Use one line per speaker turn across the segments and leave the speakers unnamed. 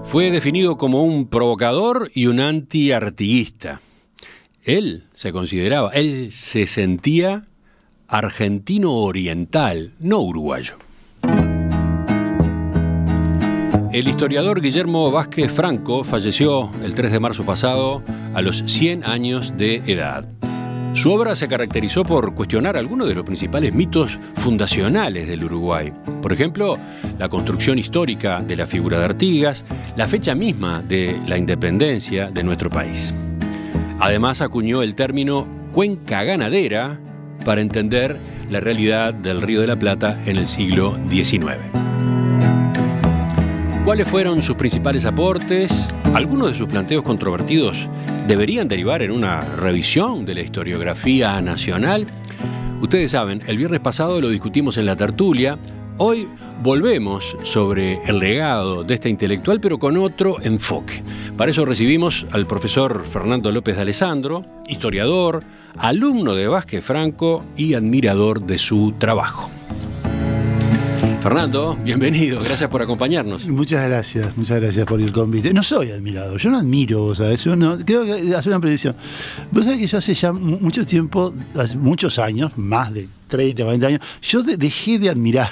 Fue definido como un provocador y un antiartiguista. Él se sentía argentino oriental, no uruguayo. El historiador Guillermo Vázquez Franco falleció el 3 de marzo pasado a los 100 años de edad. Su obra se caracterizó por cuestionar algunos de los principales mitos fundacionales del Uruguay. Por ejemplo, la construcción histórica de la figura de Artigas, la fecha misma de la independencia de nuestro país. Además, acuñó el término cuenca ganadera para entender la realidad del Río de la Plata en el siglo XIX. ¿Cuáles fueron sus principales aportes? Algunos de sus planteos controvertidos deberían derivar en una revisión de la historiografía nacional. Ustedes saben, el viernes pasado lo discutimos en la tertulia. Hoy volvemos sobre el legado de este intelectual, pero con otro enfoque. Para eso recibimos al profesor Fernando López de Alessandro, historiador, alumno de Vázquez Franco y admirador de su trabajo. Fernando, bienvenido, gracias por acompañarnos.
Muchas gracias por el convite. No soy admirador, yo no admiro, ¿sabes? Yo no, creo que hacer una predicción. Vos sabés que yo hace ya mucho tiempo, hace muchos años, más de 30, 40 años, yo dejé de admirar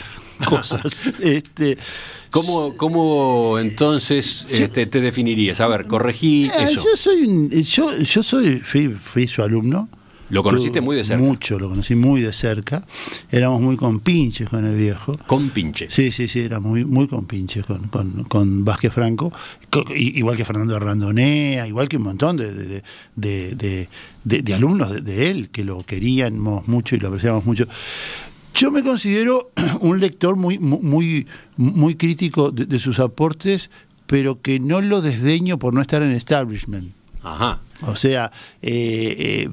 cosas.
¿Cómo entonces te definirías? A ver, corregí eso.
Fui su alumno.
¿Lo conociste muy de cerca?
Mucho, lo conocí muy de cerca. Éramos muy compinches con el viejo.
¿Compinches?
Sí, éramos muy compinches con Vázquez Franco, igual que Fernando Randonea, igual que un montón de alumnos de él, que lo queríamos mucho y lo apreciamos mucho. Yo me considero un lector muy crítico de sus aportes, pero que no lo desdeño por no estar en el establishment.
Ajá.
O sea,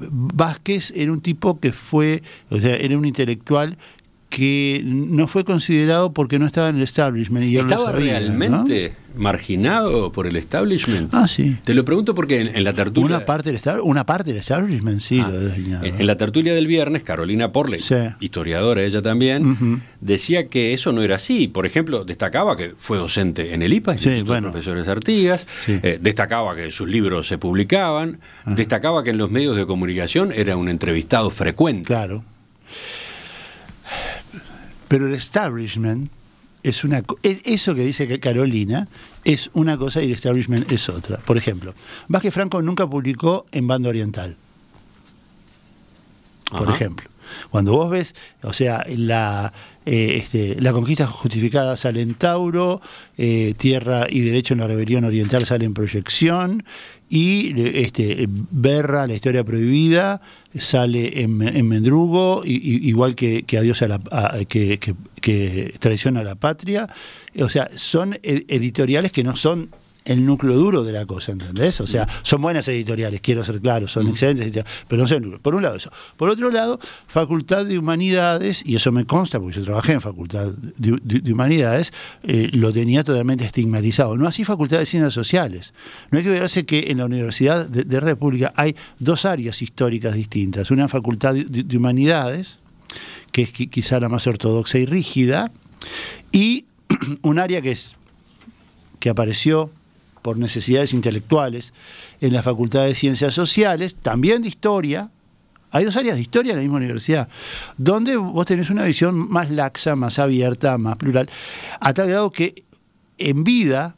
Vázquez era un tipo que era un intelectual que no fue considerado porque no estaba en el establishment. Y
¿Estaba realmente marginado por el establishment?
Ah, sí.
Te lo pregunto porque en la tertulia...
Una parte del establishment, sí, lo desdeñaba.
En la tertulia del viernes, Carolina Porley, sí, historiadora ella también, decía que eso no era así. Por ejemplo, destacaba que fue docente en el IPA, Instituto de Profesores Artigas, destacaba que sus libros se publicaban, destacaba que en los medios de comunicación era un entrevistado frecuente.
Claro. Pero el establishment eso que dice Carolina es una cosa y el establishment es otra. Por ejemplo, Vázquez Franco nunca publicó en Banda Oriental. Por ejemplo, cuando vos ves, o sea, la conquista justificada sale en Tauro, Tierra y Derecho en la Rebelión Oriental sale en Proyección, y Berra, la historia prohibida, sale en Mendrugo, igual que Adiós que Traición a la Patria. O sea, son editoriales que no son el núcleo duro de la cosa, ¿entendés? O sea, son buenas editoriales, quiero ser claro, son excelentes editoriales, pero no son el núcleo. Por un lado eso. Por otro lado, Facultad de Humanidades, y eso me consta porque yo trabajé en Facultad de Humanidades, lo tenía totalmente estigmatizado. No así Facultad de Ciencias Sociales. No hay que olvidarse que en la Universidad de República hay dos áreas históricas distintas. Una Facultad de Humanidades, que es quizá la más ortodoxa y rígida, y un área que apareció por necesidades intelectuales en la Facultad de Ciencias Sociales, también de Historia. Hay dos áreas de Historia en la misma universidad, donde vos tenés una visión más laxa, más abierta, más plural, a tal grado que en vida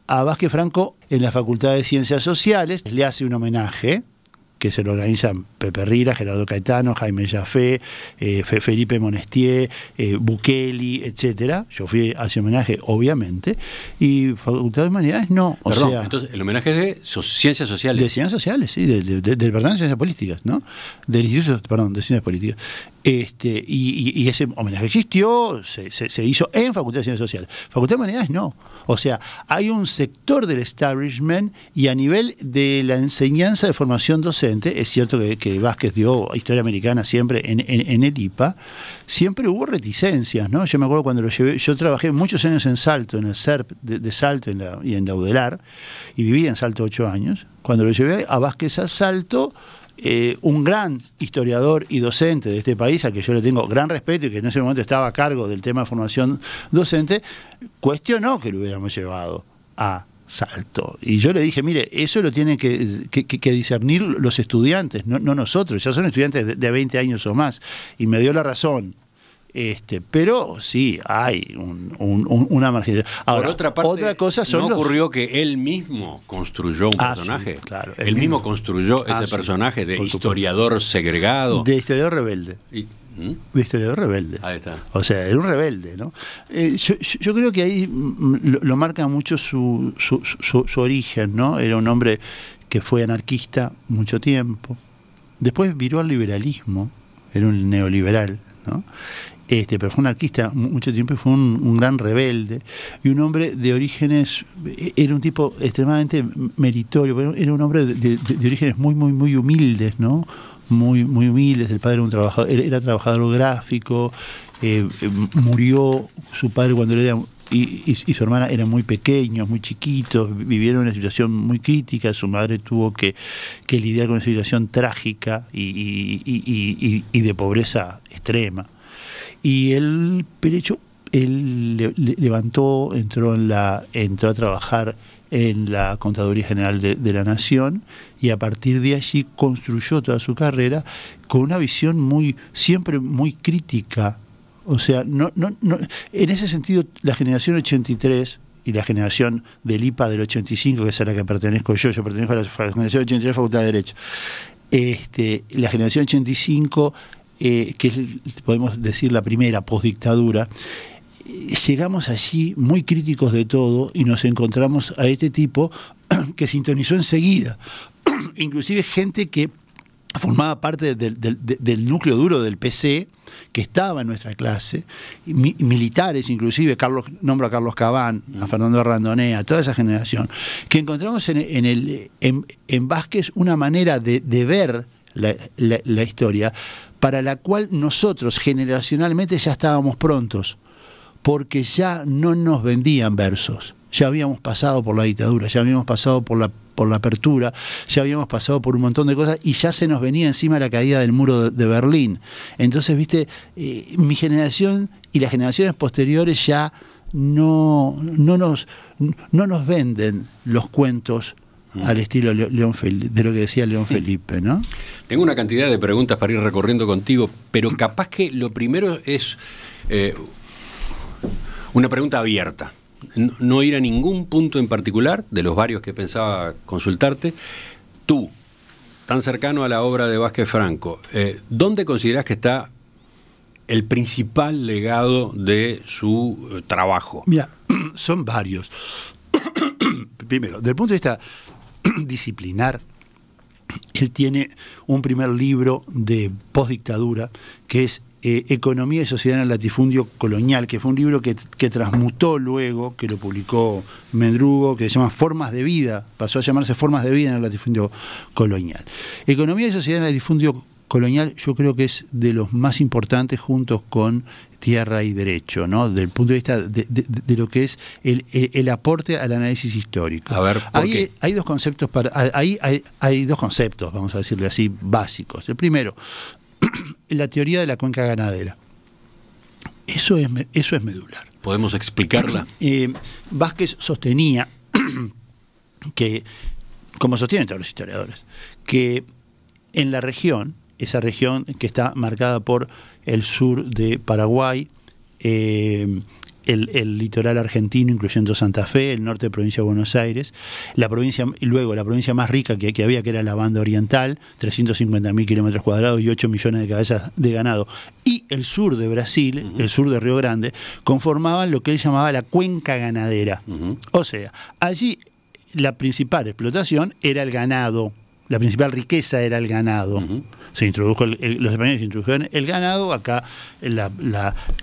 a Vázquez Franco en la Facultad de Ciencias Sociales le hace un homenaje que se lo organizan Pepe Rira, Gerardo Caetano, Jaime Jaffé, Felipe Monestier, Bukeli, etcétera. Yo fui a ese homenaje, obviamente, y Facultad de Humanidades no.
Entonces el homenaje es de Ciencias Sociales.
De Ciencias Sociales, sí, del Departamento de Ciencias Políticas, ¿no? Del Instituto, de Ciencias Políticas. Y ese homenaje existió, se hizo en Facultad de Ciencias Sociales. Facultad de Humanidades no. O sea, hay un sector del establishment y a nivel de la enseñanza de formación docente, es cierto que Vázquez dio Historia Americana siempre en el IPA, siempre hubo reticencias, ¿no? Yo me acuerdo cuando lo llevé, yo trabajé muchos años en Salto, en el CERP de Salto y en la UDELAR, y viví en Salto 8 años. Cuando lo llevé a Vázquez a Salto, un gran historiador y docente de este país, al que yo le tengo gran respeto y que en ese momento estaba a cargo del tema de formación docente, cuestionó que lo hubiéramos llevado a Salto. Y yo le dije, mire, eso lo tienen que discernir los estudiantes, no nosotros, ya son estudiantes de 20 años o más. Y me dio la razón. Pero sí, hay una marginalidad. Ahora,
por otra parte,
otra cosa son
¿no ocurrió que él mismo construyó un personaje?
Sí, claro.
Él mismo construyó ese personaje de historiador segregado.
De historiador rebelde. De historiador rebelde.
Ahí está.
O sea, era un rebelde, ¿no? Yo creo que ahí lo marca mucho su origen, ¿no? Era un hombre que fue anarquista mucho tiempo. Después viró al liberalismo, era un neoliberal, ¿no? Pero fue un anarquista mucho tiempo y fue un gran rebelde y un hombre de orígenes, era un tipo extremadamente meritorio, pero era un hombre de orígenes muy humildes, ¿no? Muy humildes. El padre era un trabajador, era trabajador gráfico, murió su padre cuando él era y su hermana eran muy pequeños, muy chiquitos, vivieron una situación muy crítica, su madre tuvo que lidiar con una situación trágica y de pobreza extrema. Y él, Perecho, él levantó, entró a trabajar en la Contaduría General de la Nación y a partir de allí construyó toda su carrera con una visión siempre muy crítica. O sea, en ese sentido, la generación 83 y la generación del IPA del 85, que es a la que pertenezco yo pertenezco a la generación 83, Facultad de Derecho. La generación 85, que es, podemos decir, la primera postdictadura, llegamos allí muy críticos de todo y nos encontramos a este tipo que sintonizó enseguida. Inclusive gente que formaba parte del núcleo duro del PC, que estaba en nuestra clase, militares inclusive, nombro a Carlos Cabán, a Fernando Randonea, a toda esa generación, que encontramos en Vázquez una manera de ver la historia, para la cual nosotros generacionalmente ya estábamos prontos, porque ya no nos vendían versos, ya habíamos pasado por la dictadura, ya habíamos pasado por la apertura, ya habíamos pasado por un montón de cosas y ya se nos venía encima la caída del muro de Berlín. Entonces, viste, mi generación y las generaciones posteriores ya no nos venden los cuentos al estilo de lo que decía León Felipe, ¿no?
Tengo una cantidad de preguntas para ir recorriendo contigo, pero capaz que lo primero es una pregunta abierta. No ir a ningún punto en particular, de los varios que pensaba consultarte. Tú, tan cercano a la obra de Vázquez Franco, ¿dónde considerás que está el principal legado de su trabajo?
Mira, son varios. Primero, desde el punto de vista disciplinar, él tiene un primer libro de postdictadura que es Economía y Sociedad en el Latifundio Colonial, que fue un libro que transmutó luego, que lo publicó Mendrugo, que se llama Formas de Vida, pasó a llamarse Formas de Vida en el Latifundio Colonial. Economía y Sociedad en el Latifundio Colonial yo creo que es de los más importantes juntos con Tierra y Derecho, ¿no? Desde el punto de vista de lo que es el aporte al análisis histórico.
A ver, ¿por qué?
Hay dos conceptos hay dos conceptos, vamos a decirle así, básicos. El primero, la teoría de la cuenca ganadera. Eso es medular.
¿Podemos explicarla?
Vázquez sostenía que, como sostienen todos los historiadores, que en la región, esa región que está marcada por el sur de Paraguay, el litoral argentino, incluyendo Santa Fe, el norte de provincia de Buenos Aires, la provincia más rica que había, que era la Banda Oriental, 350.000 kilómetros cuadrados y 8 millones de cabezas de ganado, y el sur de Brasil, el sur de Río Grande, conformaban lo que él llamaba la cuenca ganadera. O sea, allí la principal explotación era el ganado, la principal riqueza era el ganado. Se introdujo los españoles introdujeron el ganado, acá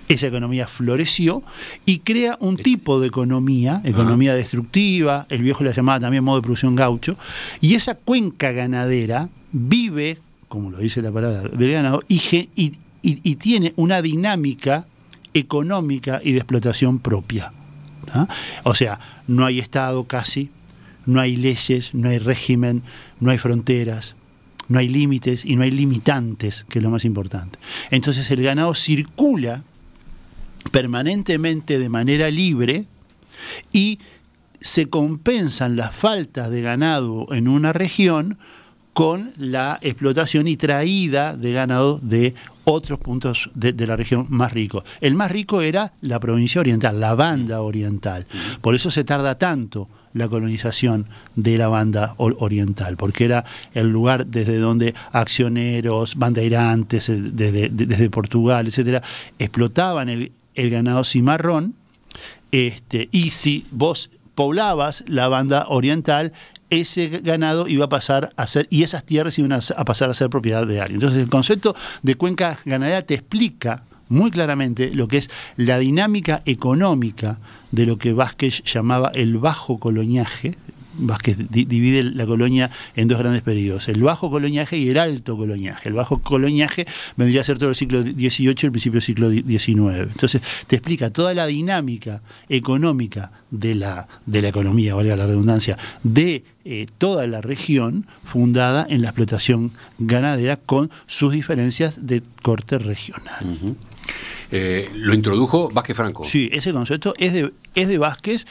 esa economía floreció y crea un tipo de economía destructiva, el viejo la llamaba también modo de producción gaucho, y esa cuenca ganadera vive, como lo dice la palabra, del ganado, y tiene una dinámica económica y de explotación propia. O sea, no hay Estado casi, no hay leyes, no hay régimen, no hay fronteras, no hay límites y no hay limitantes, que es lo más importante. Entonces el ganado circula permanentemente de manera libre y se compensan las faltas de ganado en una región con la explotación y traída de ganado de otros puntos de la región más ricos. El más rico era la provincia oriental, la banda oriental. Por eso se tarda tanto la colonización de la banda oriental, porque era el lugar desde donde accioneros, bandeirantes, desde Portugal, etcétera, explotaban el ganado cimarrón, y si vos poblabas la banda oriental, ese ganado iba a pasar a ser, y esas tierras iban a pasar a ser propiedad de alguien. Entonces el concepto de cuenca ganadera te explica muy claramente lo que es la dinámica económica de lo que Vázquez llamaba el bajo coloniaje. Vázquez divide la colonia en dos grandes periodos, el bajo coloniaje y el alto coloniaje. El bajo coloniaje vendría a ser todo el siglo XVIII y el principio del siglo XIX. Entonces te explica toda la dinámica económica de la economía, valga la redundancia, de toda la región fundada en la explotación ganadera con sus diferencias de corte regional.
Uh-huh. Lo introdujo Vázquez Franco.
Sí, ese concepto es de Vázquez.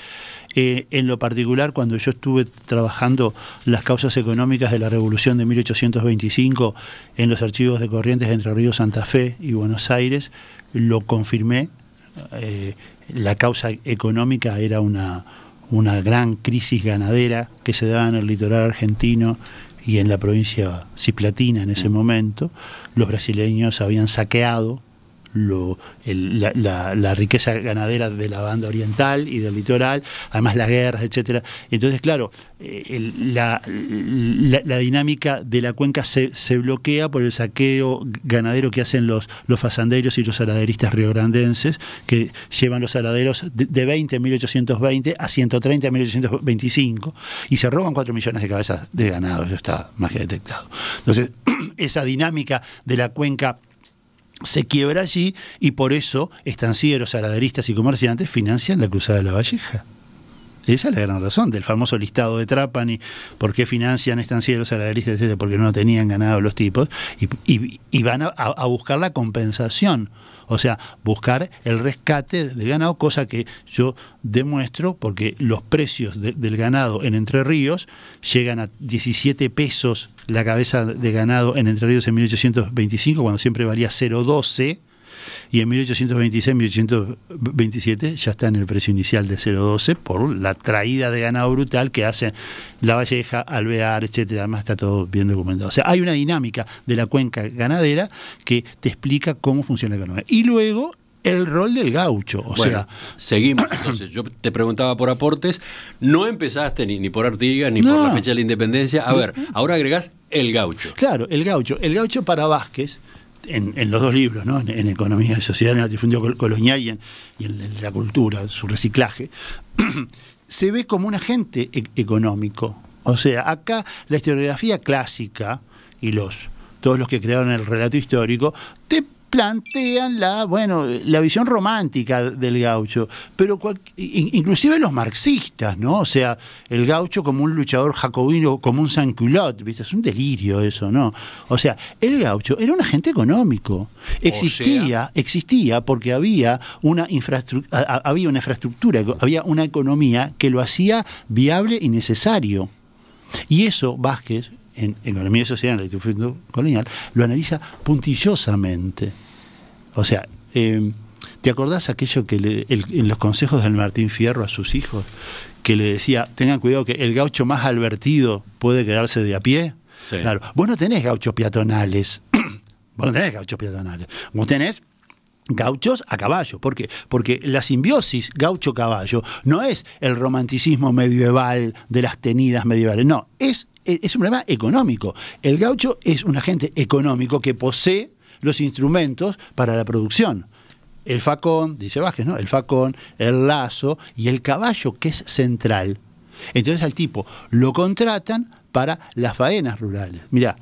En lo particular, cuando yo estuve trabajando las causas económicas de la Revolución de 1825 en los archivos de Corrientes de Entre Ríos, Santa Fe y Buenos Aires, lo confirmé. La causa económica era una gran crisis ganadera que se daba en el litoral argentino y en la provincia ciplatina en ese momento. Los brasileños habían saqueado la riqueza ganadera de la banda oriental y del litoral, además las guerras, etcétera. Entonces, claro, la dinámica de la cuenca se bloquea por el saqueo ganadero que hacen los fasanderos y los araderistas riograndenses, que llevan los araderos de 20 en 1820 a 130 en 1825 y se roban 4 millones de cabezas de ganado. Eso está más que detectado. Entonces, esa dinámica de la cuenca se quiebra allí, y por eso estancieros, araderistas y comerciantes financian la Cruzada de la Valleja. Esa es la gran razón del famoso listado de Trapani. ¿Por qué financian estancieros, araderistas, etcétera? Porque no tenían ganado los tipos, y van a buscar la compensación, o sea, buscar el rescate del ganado, cosa que yo demuestro porque los precios del ganado en Entre Ríos llegan a 17 pesos la cabeza de ganado en Entre Ríos en 1825, cuando siempre valía 0,12, y en 1826, 1827 ya está en el precio inicial de 0,12 por la traída de ganado brutal que hace La Valleja, Alvear, etcétera. Además está todo bien documentado. O sea, hay una dinámica de la cuenca ganadera que te explica cómo funciona la economía. Y luego el rol del gaucho.
Bueno, seguimos entonces. Yo te preguntaba por aportes, no empezaste ni por Artigas ni por la fecha de la independencia. A ver, ahora agregás el gaucho.
Claro, el gaucho. El gaucho para Vázquez, en los dos libros, ¿no? En Economía y Sociedad, en el latifundio colonial y en la cultura, su reciclaje, se ve como un agente económico. O sea, acá la historiografía clásica y todos los que crearon el relato histórico te plantean la visión romántica del gaucho, pero inclusive los marxistas, ¿no? O sea, el gaucho como un luchador jacobino, como un sans-culotte, ¿viste? Es un delirio eso, ¿no? O sea, el gaucho era un agente económico. Existía porque había una infraestructura, había una economía que lo hacía viable y necesario. Y eso Vázquez, en Economía y Sociedad, en el latifundio colonial, lo analiza puntillosamente. O sea, ¿te acordás aquello que en los consejos del Martín Fierro a sus hijos, que le decía, tengan cuidado que el gaucho más advertido puede quedarse de a pie? Sí. Claro, vos no tenés gauchos peatonales, vos tenés gauchos a caballo. ¿Por qué? Porque la simbiosis gaucho-caballo no es el romanticismo medieval de las tenidas medievales, no, es un problema económico. El gaucho es un agente económico que posee los instrumentos para la producción. El facón, dice Vázquez, ¿no? El facón, el lazo y el caballo, que es central. Entonces al tipo lo contratan para las faenas rurales. Mirá,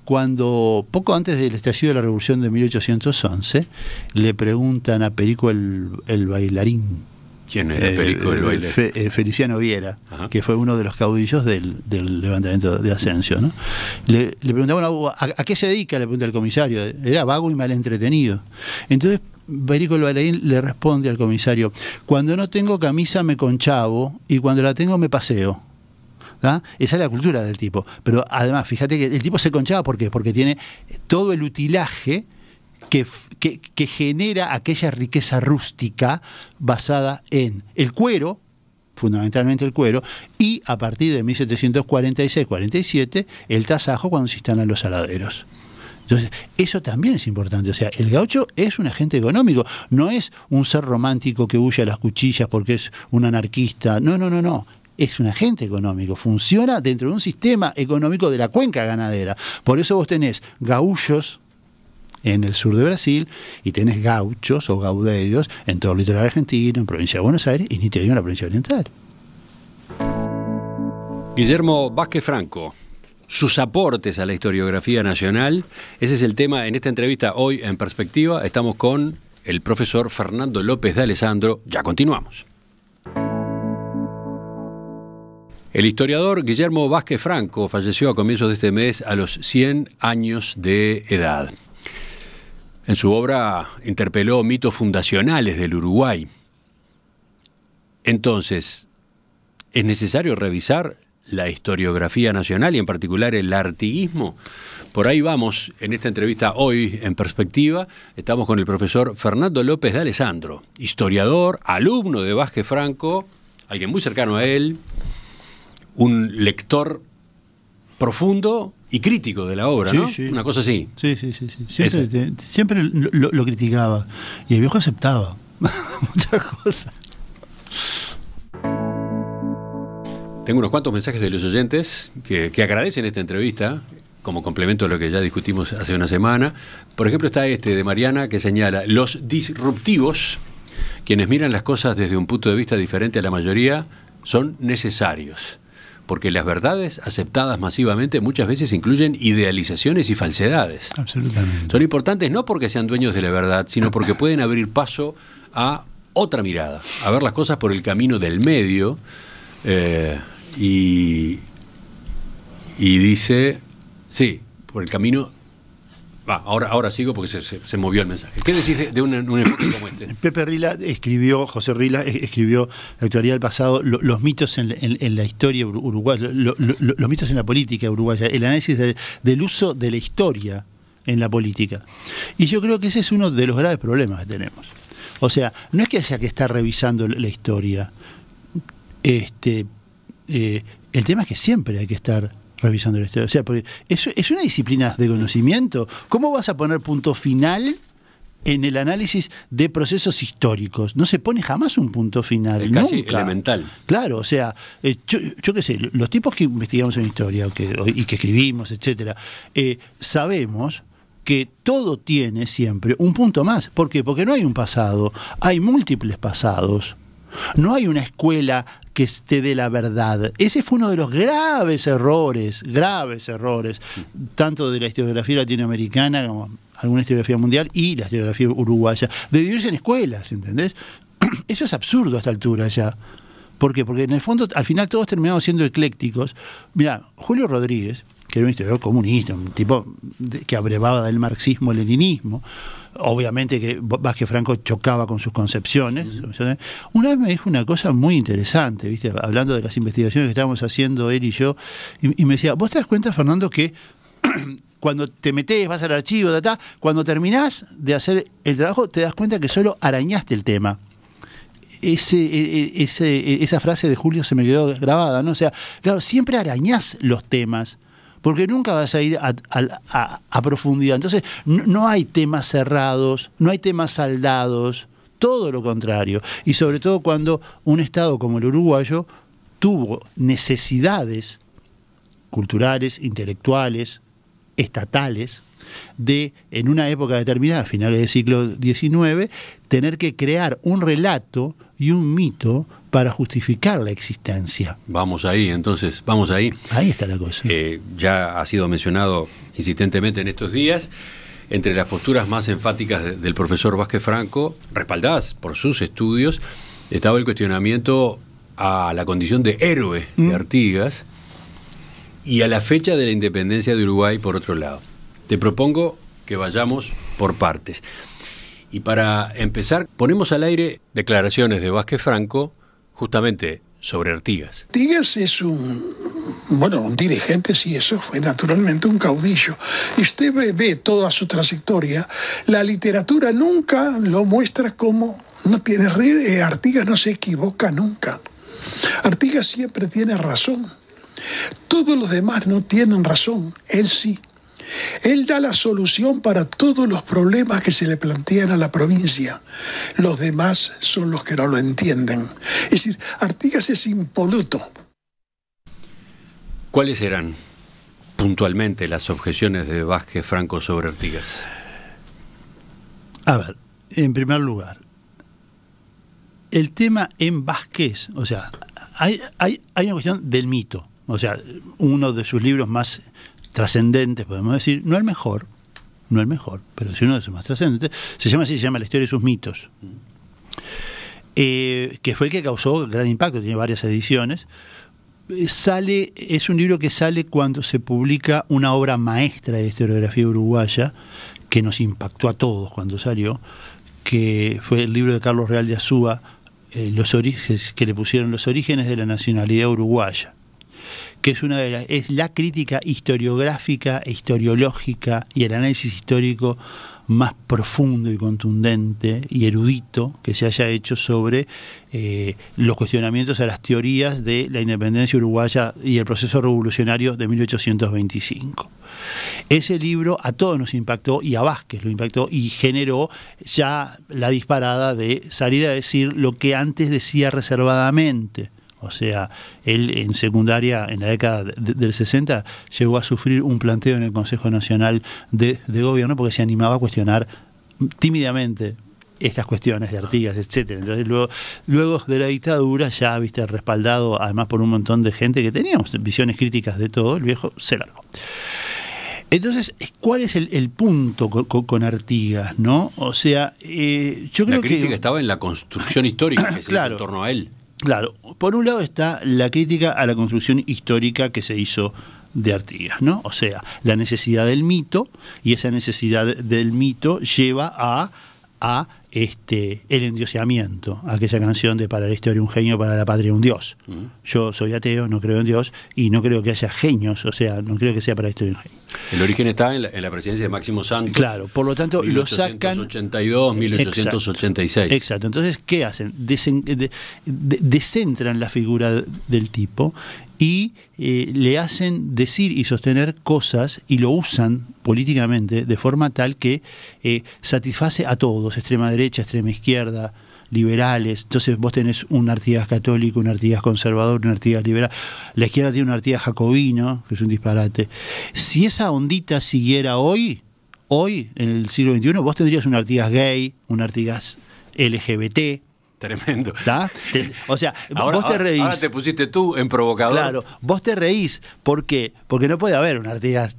cuando poco antes del estallido de la Revolución de 1811, le preguntan a Perico el bailarín.
¿Quién es Perico el bailarín?
Feliciano Viera, ajá, que fue uno de los caudillos del levantamiento de Ascencio, ¿no? Le preguntaban, ¿a qué se dedica? Le pregunta el comisario. Era vago y mal entretenido. Entonces Perico Albalaín le responde al comisario: cuando no tengo camisa me conchavo y cuando la tengo me paseo. ¿Ah? Esa es la cultura del tipo. Pero además, fíjate que el tipo se conchaba, ¿por qué? Porque tiene todo el utilaje que genera aquella riqueza rústica basada en el cuero, fundamentalmente el cuero, y a partir de 1746-47 el tasajo cuando se instalan los saladeros. Entonces, eso también es importante. O sea, el gaucho es un agente económico, no es un ser romántico que huye a las cuchillas porque es un anarquista. No. Es un agente económico, funciona dentro de un sistema económico de la cuenca ganadera. Por eso vos tenés gaullos en el sur de Brasil y tenés gauchos o gauderios en todo el litoral argentino, en provincia de Buenos Aires y ni te digo en la provincia oriental.
Guillermo Vázquez Franco, sus aportes a la historiografía nacional, ese es el tema en esta entrevista hoy en Perspectiva. Estamos con el profesor Fernando López de Alessandro. Ya continuamos. El historiador Guillermo Vázquez Franco falleció a comienzos de este mes a los 100 años de edad. En su obra interpeló mitos fundacionales del Uruguay. Entonces, ¿es necesario revisar la historiografía nacional y en particular el artiguismo? Por ahí vamos en esta entrevista hoy en Perspectiva. Estamos con el profesor Fernando López de Alessandro, historiador, alumno de Vázquez Franco, alguien muy cercano a él, un lector profundo y crítico de la obra,
sí,
¿no?
Sí.
Una cosa así.
Sí. Siempre lo criticaba y el viejo aceptaba muchas cosas.
Tengo unos cuantos mensajes de los oyentes que agradecen esta entrevista como complemento a lo que ya discutimos hace una semana. Por ejemplo, está este de Mariana que señala: los disruptivos, quienes miran las cosas desde un punto de vista diferente a la mayoría, son necesarios, porque las verdades aceptadas masivamente muchas veces incluyen idealizaciones y falsedades.
Absolutamente.
Son importantes no porque sean dueños de la verdad, sino porque pueden abrir paso a otra mirada, a ver las cosas por el camino del medio. Y dice, sí, por el camino. Ahora sigo porque se movió el mensaje. ¿Qué decís de un enfoque como este?
Pepe Rila José Rila escribió La actualidad del pasado, los mitos en la historia uruguaya, los mitos en la política uruguaya, el análisis del uso de la historia en la política. Y yo creo que ese es uno de los graves problemas que tenemos. O sea, no es que haya que estar revisando la historia. El tema es que siempre hay que estar revisando la historia. O sea, porque eso es una disciplina de conocimiento. ¿Cómo vas a poner punto final en el análisis de procesos históricos? No se pone jamás un punto final.
Es casi
nunca.
Elemental.
Claro, o sea, yo qué sé, los tipos que investigamos en historia y que escribimos, etcétera, sabemos que todo tiene siempre un punto más. ¿Por qué? Porque no hay un pasado, hay múltiples pasados. No hay una escuela que te dé la verdad. Ese fue uno de los graves errores, tanto de la historiografía latinoamericana como alguna historiografía mundial y la historiografía uruguaya, de dividirse en escuelas, ¿entendés? Eso es absurdo a esta altura ya. ¿Por qué? Porque en el fondo, al final todos terminamos siendo eclécticos. Mirá, Julio Rodríguez, que era un historiador comunista, un tipo que abrevaba del marxismo-leninismo, obviamente que Vázquez Franco chocaba con sus concepciones. Una vez me dijo una cosa muy interesante, ¿viste? Hablando de las investigaciones que estábamos haciendo él y yo, y me decía: ¿vos te das cuenta, Fernando, que cuando te metés, vas al archivo, cuando terminás de hacer el trabajo, te das cuenta que solo arañaste el tema? Esa frase de Julio se me quedó grabada, ¿no? O sea, claro, siempre arañás los temas, porque nunca vas a ir a profundidad. Entonces, no hay temas cerrados, no hay temas saldados, todo lo contrario. Y sobre todo cuando un Estado como el uruguayo tuvo necesidades culturales, intelectuales, estatales, de, en una época determinada, a finales del siglo XIX, tener que crear un relato y un mito para justificar la existencia.
Vamos ahí, entonces, vamos ahí.
Ahí está la cosa.
Ya ha sido mencionado insistentemente en estos días, entre las posturas más enfáticas del profesor Vázquez Franco, respaldadas por sus estudios, estaba el cuestionamiento a la condición de héroe de Artigas y a la fecha de la independencia de Uruguay, por otro lado. Te propongo que vayamos por partes. Y para empezar, ponemos al aire declaraciones de Vázquez Franco justamente sobre Artigas.
Artigas es un dirigente, sí, eso fue naturalmente un caudillo. Y usted ve toda su trayectoria, la literatura nunca lo muestra como no tiene Artigas no se equivoca nunca. Artigas siempre tiene razón. Todos los demás no tienen razón, él sí. Él da la solución para todos los problemas que se le plantean a la provincia. Los demás son los que no lo entienden. Es decir, Artigas es impoluto.
¿Cuáles eran puntualmente las objeciones de Vázquez Franco sobre Artigas?
A ver, en primer lugar, el tema en Vázquez, o sea, hay una cuestión del mito. O sea, uno de sus libros más trascendentes, podemos decir, no el mejor, pero sí uno de sus más trascendentes, se llama La historia de sus mitos, que fue el que causó gran impacto, tiene varias ediciones. Es un libro que sale cuando se publica una obra maestra de la historiografía uruguaya, que nos impactó a todos cuando salió, que fue el libro de Carlos Real de Azúa, los orígenes, que le pusieron Los orígenes de la nacionalidad uruguaya, que es la crítica historiográfica, historiológica y el análisis histórico más profundo y contundente y erudito que se haya hecho sobre los cuestionamientos a las teorías de la independencia uruguaya y el proceso revolucionario de 1825. Ese libro a todos nos impactó, y a Vázquez lo impactó, y generó ya la disparada de salir a decir lo que antes decía reservadamente. O sea, él en secundaria, en la década del 60, llegó a sufrir un planteo en el Consejo Nacional de Gobierno porque se animaba a cuestionar tímidamente estas cuestiones de Artigas, etcétera. Entonces luego de la dictadura, ya respaldado además por un montón de gente que teníamos visiones críticas de todo, el viejo se largó. Entonces, ¿cuál es el punto con Artigas, no? O sea, yo creo que... La
crítica estaba en la construcción histórica que se hizo en torno a él.
Claro, por un lado está la crítica a la construcción histórica que se hizo de Artigas, ¿no? O sea, la necesidad del mito, y esa necesidad del mito lleva a el endioseamiento, aquella canción de para la historia un genio, para la patria un dios. Yo soy ateo, no creo en Dios, y no creo que haya genios, o sea, no creo que sea para la historia un genio.
El origen está en la presidencia de Máximo Santos.
Claro, por lo tanto
1882, 1886.
Exacto. Entonces, ¿qué hacen? Descentran la figura del tipo y le hacen decir y sostener cosas y lo usan políticamente de forma tal que satisface a todos, extrema derecha, extrema izquierda, liberales. Entonces vos tenés un Artigas católico, un Artigas conservador, un Artigas liberal. La izquierda tiene un Artigas jacobino, que es un disparate. Si esa ondita siguiera hoy en el siglo XXI, vos tendrías un Artigas gay, un Artigas LGBT.
Tremendo.
O sea, vos te reís.
Ahora te pusiste tú en provocador.
Claro, vos te reís. ¿Por qué? Porque no puede haber un Artigas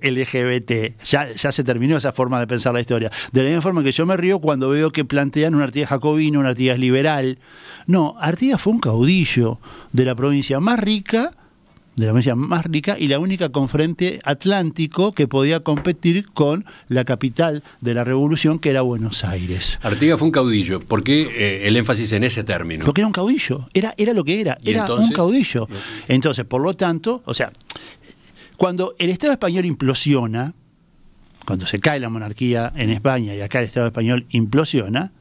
LGBT. Ya se terminó esa forma de pensar la historia. De la misma forma que yo me río cuando veo que plantean un Artigas jacobino, un Artigas liberal. No, Artigas fue un caudillo de la provincia más rica, y la única con frente atlántico que podía competir con la capital de la revolución, que era Buenos Aires.
Artigas fue un caudillo. ¿Por qué el énfasis en ese término?
Porque era un caudillo, era lo que era un caudillo. Entonces, por lo tanto, o sea, cuando el Estado español implosiona, cuando se cae la monarquía en España y acá el Estado español implosiona,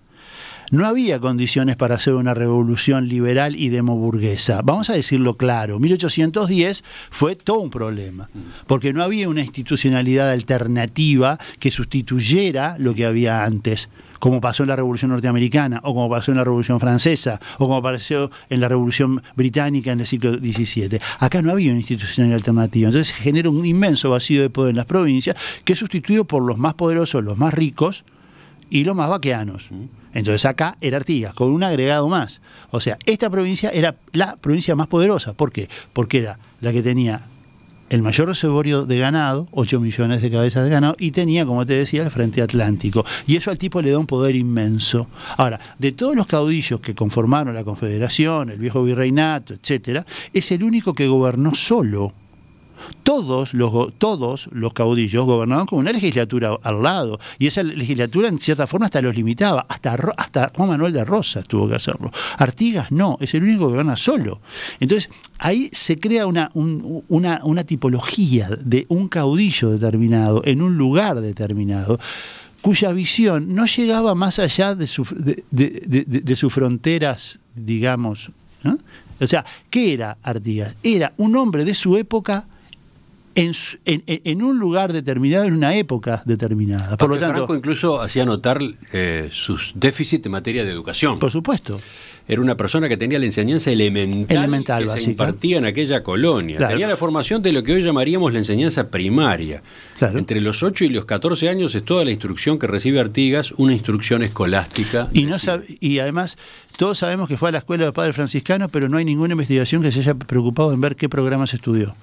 no había condiciones para hacer una revolución liberal y demoburguesa. Vamos a decirlo claro, 1810 fue todo un problema, porque no había una institucionalidad alternativa que sustituyera lo que había antes, como pasó en la Revolución Norteamericana, o como pasó en la Revolución Francesa, o como pasó en la Revolución Británica en el siglo XVII. Acá no había una institucionalidad alternativa, entonces se genera un inmenso vacío de poder en las provincias, que es sustituido por los más poderosos, los más ricos y los más vaqueanos. Entonces acá era Artigas, con un agregado más. O sea, esta provincia era la provincia más poderosa. ¿Por qué? Porque era la que tenía el mayor reservorio de ganado, 8 millones de cabezas de ganado, y tenía, como te decía, el frente atlántico. Y eso al tipo le da un poder inmenso. Ahora, de todos los caudillos que conformaron la Confederación, el viejo virreinato, etcétera, es el único que gobernó solo. Todos los caudillos gobernaban con una legislatura al lado, y esa legislatura en cierta forma hasta los limitaba, hasta Juan Manuel de Rosas tuvo que hacerlo. Artigas no, es el único que gobierna solo. Entonces ahí se crea una tipología de un caudillo determinado en un lugar determinado, cuya visión no llegaba más allá de sus fronteras, digamos, ¿no? O sea, ¿qué era Artigas? Era un hombre de su época en un lugar determinado, en una época determinada. Por lo tanto,
Franco incluso hacía notar sus déficits en materia de educación.
Por supuesto.
Era una persona que tenía la enseñanza elemental que
básica.
Se impartía en aquella colonia.
Claro.
Tenía la formación de lo que hoy llamaríamos la enseñanza primaria.
Claro.
Entre los 8 y los 14 años es toda la instrucción que recibe Artigas, una instrucción escolástica.
Y además, todos sabemos que fue a la escuela de padres franciscanos, pero no hay ninguna investigación que se haya preocupado en ver qué programas estudió,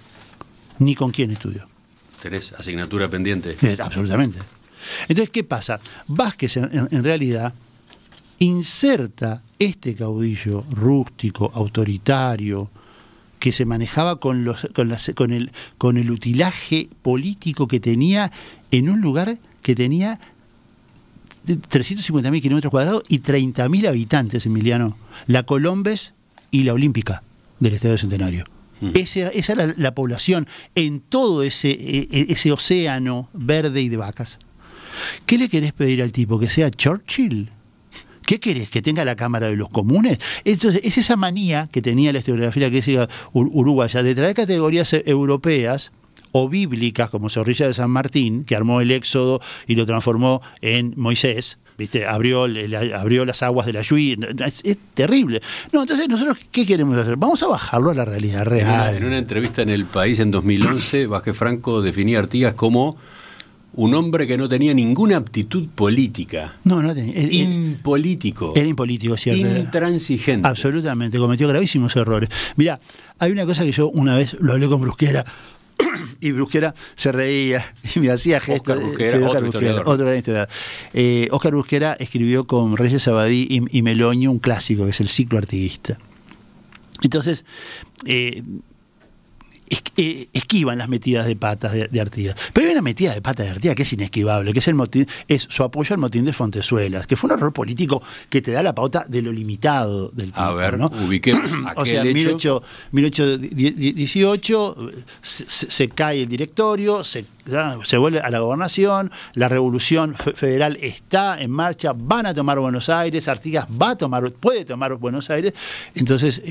ni con quién estudió.
¿Tenés asignatura pendiente?
Absolutamente. Entonces, ¿qué pasa? Vázquez, en realidad, inserta este caudillo rústico, autoritario, que se manejaba con el utilaje político que tenía en un lugar que tenía 350.000 kilómetros cuadrados y 30.000 habitantes, Emiliano. La Colombes y la Olímpica del Estadio Centenario. Esa era la población en todo ese océano verde y de vacas. ¿Qué le querés pedir al tipo? ¿Que sea Churchill? ¿Qué querés? ¿Que tenga la Cámara de los Comunes? Entonces, es esa manía que tenía la historiografía que decía uruguaya de traer categorías europeas o bíblicas, como Zorrilla de San Martín, que armó el Éxodo y lo transformó en Moisés, ¿viste? Abrió las aguas de la Yui. Es terrible. No, entonces, ¿nosotros qué queremos hacer? Vamos a bajarlo a la realidad real.
En una entrevista en El País en 2011, Vázquez Franco definía a Artigas como un hombre que no tenía ninguna aptitud política.
No tenía.
Impolítico.
Era impolítico, ¿cierto?
Intransigente.
Absolutamente, cometió gravísimos errores. Mirá, hay una cosa que yo una vez lo hablé con Brusquera, y Brusquera se reía y me hacía gestos. Otro gran historiador. Óscar Brusquera escribió con Reyes Abadí y Meloño un clásico, que es el ciclo artiguista. Entonces, esquivan las metidas de patas de Artigas. Pero hay una metida de patas de Artigas que es inesquivable, que es su apoyo al motín de Fontezuelas, que fue un error político que te da la pauta de lo limitado del tipo.
A ver,
¿no?
Ubiquemos
o sea, 1818 se cae el directorio, se vuelve a la gobernación, la revolución federal está en marcha, van a tomar Buenos Aires, Artigas puede tomar Buenos Aires, entonces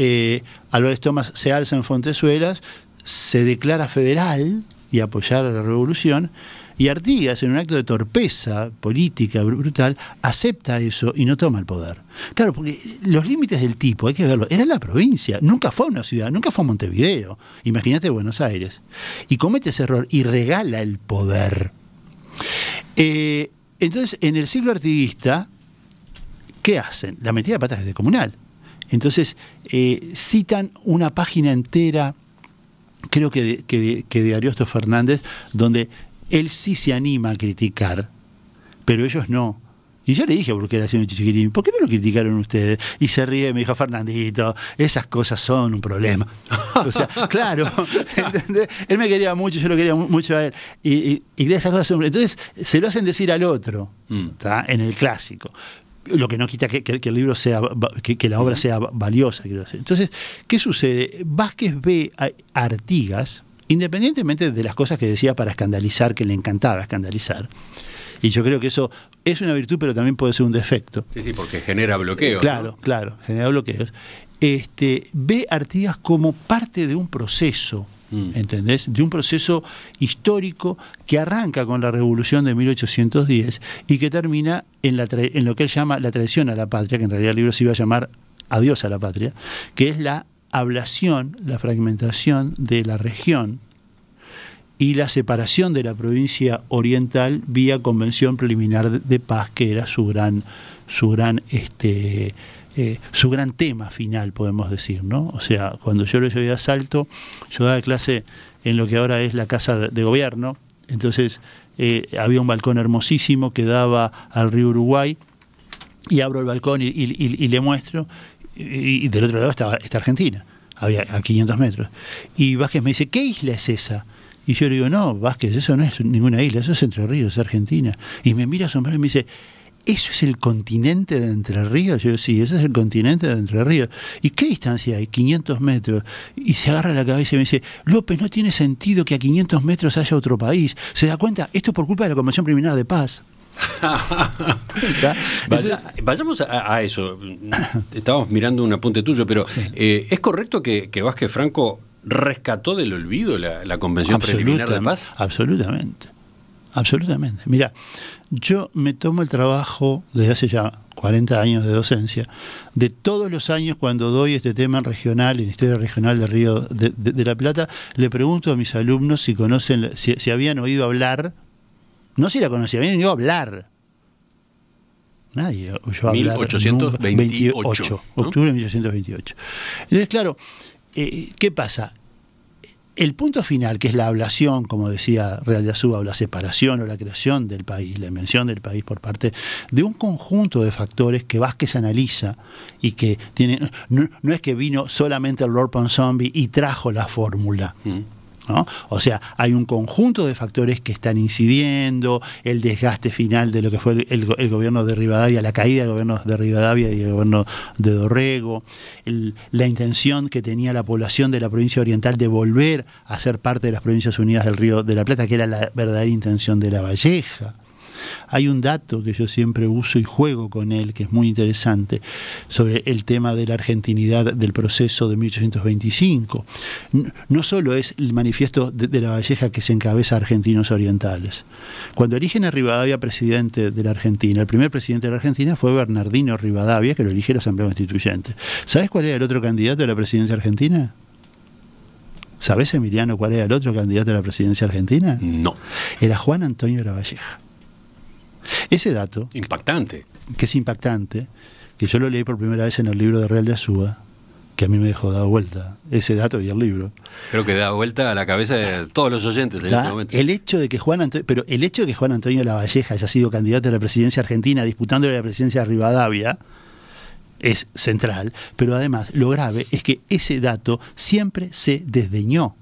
Álvarez Thomas se alza en Fontezuelas, se declara federal y apoyar a la revolución, y Artigas, en un acto de torpeza política brutal, acepta eso y no toma el poder. Claro, porque los límites del tipo, hay que verlo, era la provincia, nunca fue una ciudad, nunca fue Montevideo, imagínate Buenos Aires, y comete ese error y regala el poder. Entonces, en el siglo artiguista, ¿qué hacen? La metida de patas es de comunal. Entonces, citan una página entera, creo que de Ariosto Fernández, donde él sí se anima a criticar, pero ellos no. Y yo le dije a Brusquera, señor Chichiquirini, ¿por qué no lo criticaron ustedes? Y se ríe y me dijo, Fernandito, esas cosas son un problema. O sea, claro, ¿entendés? Él me quería mucho, yo lo quería mucho a él. Y esas cosas son... Entonces, se lo hacen decir al otro, ¿tá? En el clásico. Lo que no quita que el libro sea, que la obra sea valiosa, quiero decir. Entonces, ¿qué sucede? Vázquez ve a Artigas, independientemente de las cosas que decía para escandalizar, que le encantaba escandalizar, y yo creo que eso es una virtud, pero también puede ser un defecto.
Sí, porque genera bloqueos.
Claro, ¿no? Claro, genera bloqueos. Ve a Artigas como parte de un proceso, ¿entendés? De un proceso histórico que arranca con la Revolución de 1810 y que termina en lo que él llama la traición a la patria, que en realidad el libro se iba a llamar Adiós a la patria, que es la ablación, la fragmentación de la región y la separación de la provincia oriental vía convención preliminar de paz, que era su gran tema final, podemos decir, ¿no? O sea, cuando yo lo llevé a Salto, yo daba clase en lo que ahora es la Casa de Gobierno, entonces había un balcón hermosísimo que daba al río Uruguay, y abro el balcón y le muestro, y del otro lado está Argentina. había a 500 metros. Y Vázquez me dice, ¿qué isla es esa? Y yo le digo, no, Vázquez, eso no es ninguna isla, eso es Entre Ríos, es Argentina. Y me mira asombrado y me dice, ¿eso es el continente de Entre Ríos? Yo digo, sí, ese es el continente de Entre Ríos. ¿Y qué distancia hay? 500 metros. Y se agarra la cabeza y me dice, López, no tiene sentido que a 500 metros haya otro país. ¿Se da cuenta? Esto es por culpa de la Convención Preliminar de Paz.
Vayamos a eso. Estábamos mirando un apunte tuyo, pero ¿es correcto que Vázquez Franco rescató del olvido la Convención Preliminar de Paz?
Absolutamente. Mira, yo me tomo el trabajo desde hace ya 40 años de docencia, de todos los años cuando doy este tema en regional, en Historia Regional del Río de la Plata, le pregunto a mis alumnos si conocen, si habían oído hablar, no si la conocían, habían oído hablar. Nadie oyó hablar.
1828. ¿No?
Octubre de 1828. Entonces, claro, ¿qué pasa? El punto final, que es la ablación, como decía Real de Azúa, o la separación o la creación del país, la invención del país por parte de un conjunto de factores que Vázquez analiza y que tiene, no es que vino solamente el Lord Ponsonby y trajo la fórmula. ¿No? O sea, hay un conjunto de factores que están incidiendo, el desgaste final de lo que fue el gobierno de Rivadavia, la caída del gobierno de Rivadavia y el gobierno de Dorrego, la intención que tenía la población de la provincia oriental de volver a ser parte de las Provincias Unidas del Río de la Plata, que era la verdadera intención de Lavalleja. Hay un dato que yo siempre uso y juego con él, que es muy interesante, sobre el tema de la argentinidad del proceso de 1825. No solo es el manifiesto de Lavalleja que se encabeza a Argentinos Orientales. Cuando eligen a Rivadavia presidente de la Argentina, el primer presidente de la Argentina fue Bernardino Rivadavia, que lo elige la Asamblea Constituyente. ¿Sabes cuál era el otro candidato a la presidencia argentina? ¿Sabés, Emiliano, cuál era el otro candidato a la presidencia argentina?
No.
Era Juan Antonio Lavalleja. Ese dato,
impactante,
que es impactante, que yo lo leí por primera vez en el libro de Real de Azúa, que a mí me dejó dado vuelta ese dato y el libro.
Creo que da vuelta a la cabeza de todos los oyentes en este momento.
El hecho de que Juan Antonio Lavalleja haya sido candidato a la presidencia argentina, disputándole la presidencia de Rivadavia, es central, pero además lo grave es que ese dato siempre se desdeñó.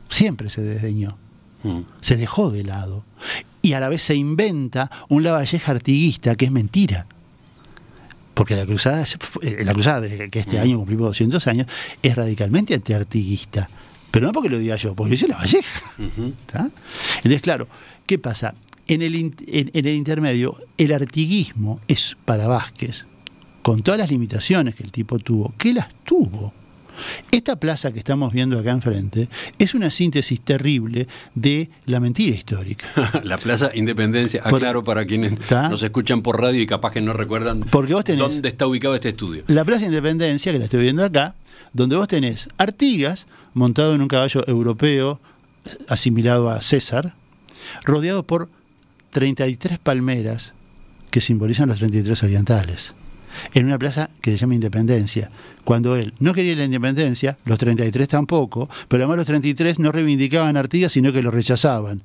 Siempre se desdeñó. Se dejó de lado. Y a la vez se inventa un Lavalleja artiguista, que es mentira. Porque la cruzada que este año cumplimos 200 años, es radicalmente antiartiguista. Pero no porque lo diga yo, porque lo dice Lavalleja. Entonces, claro, ¿qué pasa? En el intermedio, el artiguismo es para Vázquez, con todas las limitaciones que el tipo tuvo, que las tuvo. Esta plaza que estamos viendo acá enfrente es una síntesis terrible de la mentira histórica.
La Plaza Independencia, aclaro para quienes nos escuchan por radio y capaz que no recuerdan dónde está ubicado este estudio.
La Plaza Independencia, que la estoy viendo acá, donde vos tenés Artigas montado en un caballo europeo asimilado a César, rodeado por 33 palmeras que simbolizan los 33 orientales, en una plaza que se llama Independencia. Cuando él no quería la independencia, los 33 tampoco, pero además los 33 no reivindicaban a Artigas, sino que lo rechazaban.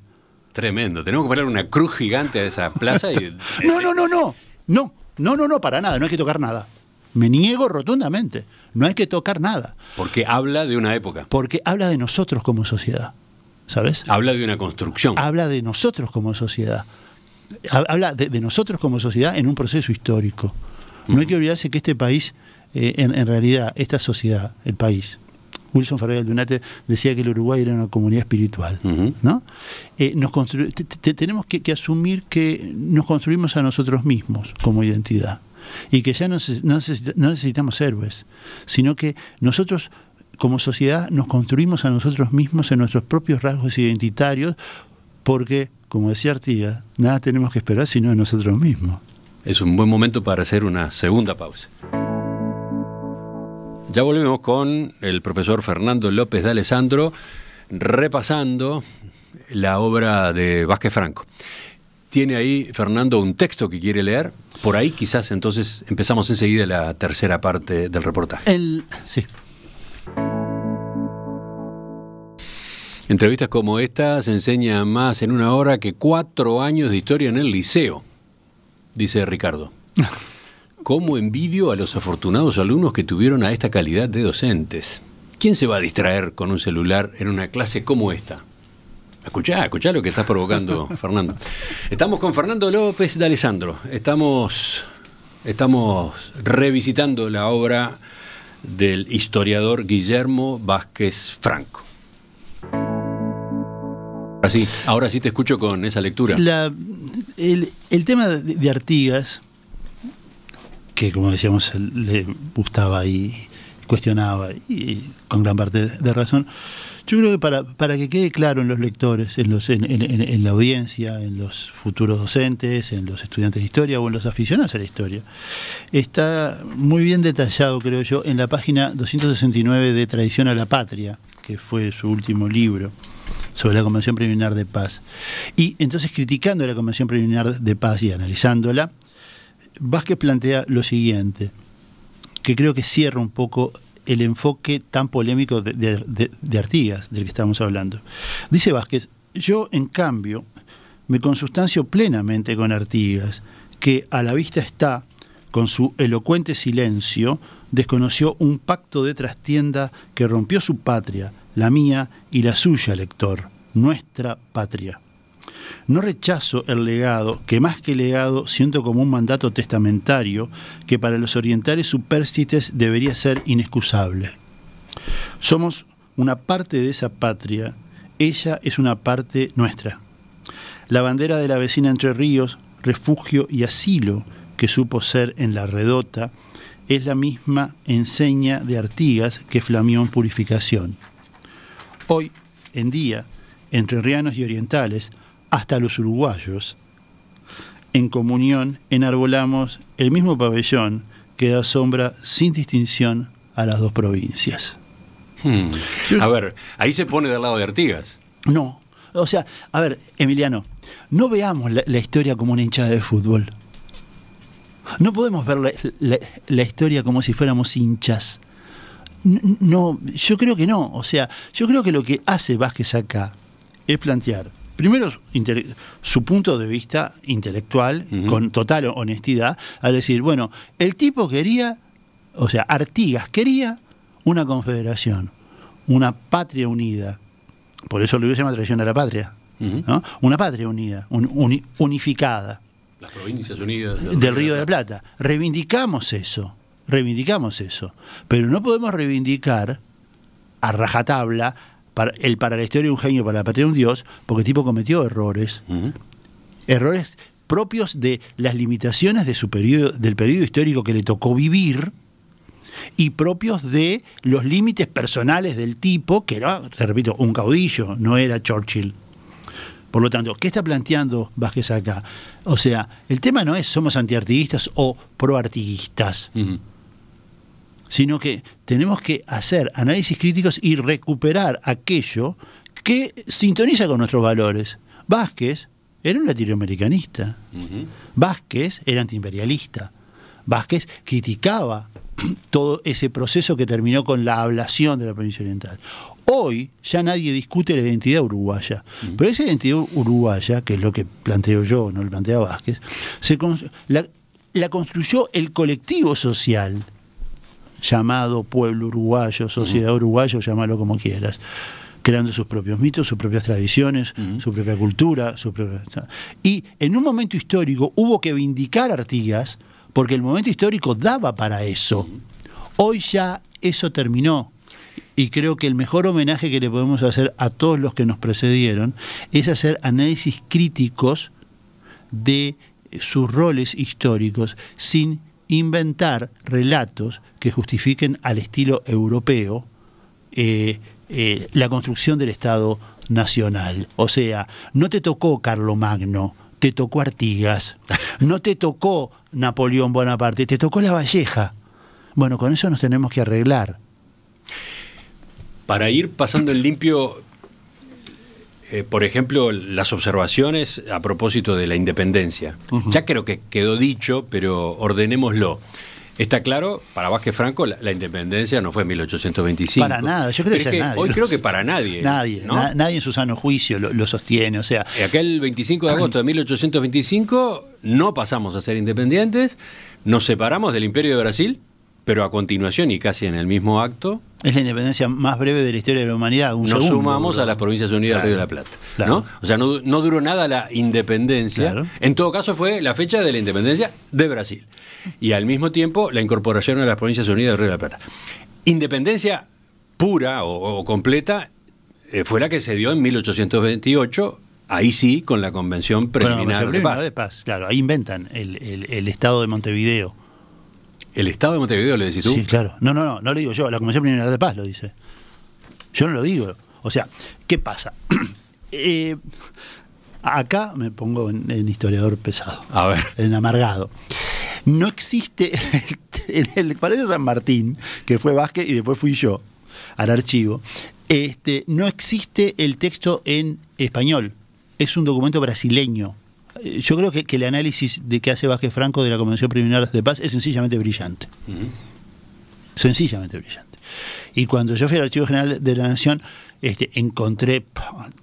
Tremendo, tenemos que poner una cruz gigante a esa plaza y...
No, para nada, no hay que tocar nada. Me niego rotundamente, no hay que tocar nada.
Porque habla de una época.
Porque habla de nosotros como sociedad, ¿sabes?
Habla de una construcción.
Habla de nosotros como sociedad. Habla de nosotros como sociedad en un proceso histórico. No hay que olvidarse que este país, en realidad, esta sociedad, el país, Wilson Ferreira Aldunate decía que el Uruguay era una comunidad espiritual, ¿no? Tenemos que asumir que nos construimos a nosotros mismos como identidad y que ya no necesitamos héroes, sino que nosotros como sociedad nos construimos a nosotros mismos en nuestros propios rasgos identitarios, porque, como decía Artigas, nada tenemos que esperar sino de nosotros mismos.
Es un buen momento para hacer una segunda pausa. Ya volvemos con el profesor Fernando López de Alessandro, repasando la obra de Vázquez Franco. ¿Tiene ahí, Fernando, un texto que quiere leer? Por ahí quizás entonces empezamos enseguida la tercera parte del reportaje.
Sí.
Entrevistas como esta se enseñan más en una hora que 4 años de historia en el liceo, dice Ricardo. cómo envidio a los afortunados alumnos que tuvieron a esta calidad de docentes. ¿Quién se va a distraer con un celular en una clase como esta? Escuchá lo que estás provocando, Fernando. Estamos con Fernando López de Alessandro. Estamos revisitando la obra del historiador Guillermo Vázquez Franco. Ahora sí te escucho con esa lectura.
El tema de Artigas, que como decíamos le gustaba y cuestionaba, y con gran parte de razón, yo creo que para que quede claro en los lectores, en la audiencia, en los futuros docentes, en los estudiantes de historia o en los aficionados a la historia, está muy bien detallado, creo yo, en la página 269 de Tradición a la Patria, que fue su último libro sobre la Convención Preliminar de Paz. Y entonces, criticando la Convención Preliminar de Paz y analizándola, Vázquez plantea lo siguiente, que creo que cierra un poco el enfoque tan polémico de Artigas, del que estamos hablando. Dice Vázquez: yo, en cambio, me consustancio plenamente con Artigas, que a la vista está, con su elocuente silencio, desconoció un pacto de trastienda que rompió su patria, la mía y la suya, lector, nuestra patria. No rechazo el legado, que más que legado siento como un mandato testamentario que para los orientales supérstites debería ser inexcusable. Somos una parte de esa patria, ella es una parte nuestra. La bandera de la vecina Entre Ríos, refugio y asilo que supo ser en la redota, es la misma enseña de Artigas que flameó en Purificación. Hoy en día, entrerrianos y orientales, hasta los uruguayos, en comunión enarbolamos el mismo pabellón que da sombra sin distinción a las dos provincias.
A ver, ahí se pone del lado de Artigas.
No, o sea, a ver, Emiliano, no veamos la historia como una hinchada de fútbol. No podemos ver la historia como si fuéramos hinchas. No, yo creo que no. O sea, yo creo que lo que hace Vázquez acá es plantear, primero, su punto de vista intelectual, con total honestidad, al decir, bueno, el tipo quería, o sea, Artigas quería una confederación, una patria unida. Por eso lo se llama Tradición a la Patria, ¿no? Una patria unida, unificada.
Las provincias unidas
del Río de la Plata. Reivindicamos eso, pero no podemos reivindicar a rajatabla para la historia un genio, para la patria un dios, porque el tipo cometió errores, errores propios de las limitaciones de del periodo histórico que le tocó vivir, y propios de los límites personales del tipo, que era, te repito, un caudillo, no era Churchill. Por lo tanto, ¿qué está planteando Vázquez acá? O sea, el tema no es somos antiartiguistas o proartiguistas, sino que tenemos que hacer análisis críticos y recuperar aquello que sintoniza con nuestros valores. Vázquez era un latinoamericanista, Vázquez era antiimperialista, Vázquez criticaba todo ese proceso que terminó con la ablación de la provincia oriental. Hoy ya nadie discute la identidad uruguaya, pero esa identidad uruguaya, que es lo que planteo yo, no lo plantea Vázquez, la construyó el colectivo social llamado pueblo uruguayo, sociedad uruguayo, llámalo como quieras, creando sus propios mitos, sus propias tradiciones, su propia cultura, y en un momento histórico hubo que vindicar a Artigas, porque el momento histórico daba para eso. Hoy ya eso terminó, y creo que el mejor homenaje que le podemos hacer a todos los que nos precedieron es hacer análisis críticos de sus roles históricos sin inventar relatos que justifiquen al estilo europeo la construcción del Estado nacional. O sea, no te tocó Carlomagno, te tocó Artigas, no te tocó Napoleón Bonaparte, te tocó Lavalleja. Bueno, con eso nos tenemos que arreglar.
Para ir pasando en limpio, por ejemplo, las observaciones a propósito de la independencia. Ya creo que quedó dicho, pero ordenémoslo. Está claro, para Vázquez Franco, la independencia no fue en 1825.
Para nada, yo creo que nadie.
Hoy creo que para nadie.
Nadie, ¿no? Nadie en su sano juicio lo sostiene. O sea,
aquel 25 de agosto de 1825 no pasamos a ser independientes, nos separamos del Imperio de Brasil, pero a continuación y casi en el mismo acto
es la independencia más breve de la historia de la humanidad.
Nos sumamos a las Provincias Unidas del Río de la Plata.
Claro.
¿No? O sea, no duró nada la independencia.
Claro.
En todo caso fue la fecha de la independencia de Brasil. Y al mismo tiempo la incorporación a las Provincias Unidas del Río de la Plata. Independencia pura o completa fue la que se dio en 1828, ahí sí, con la Convención Preliminar de Paz.
Claro, ahí inventan el Estado de Montevideo.
¿El Estado de Montevideo le decís tú?
Sí, claro. No lo digo yo, la Convención Preliminar de Paz lo dice. Yo no lo digo. O sea, ¿qué pasa? Acá me pongo en historiador pesado.
A ver.
En amargado. No existe, en el Palacio San Martín, que fue Vázquez y después fui yo al archivo, no existe el texto en español. Es un documento brasileño. Yo creo que el análisis de que hace Vázquez Franco de la Convención Preliminar de Paz es sencillamente brillante. Sencillamente brillante. Y cuando yo fui al Archivo General de la Nación, encontré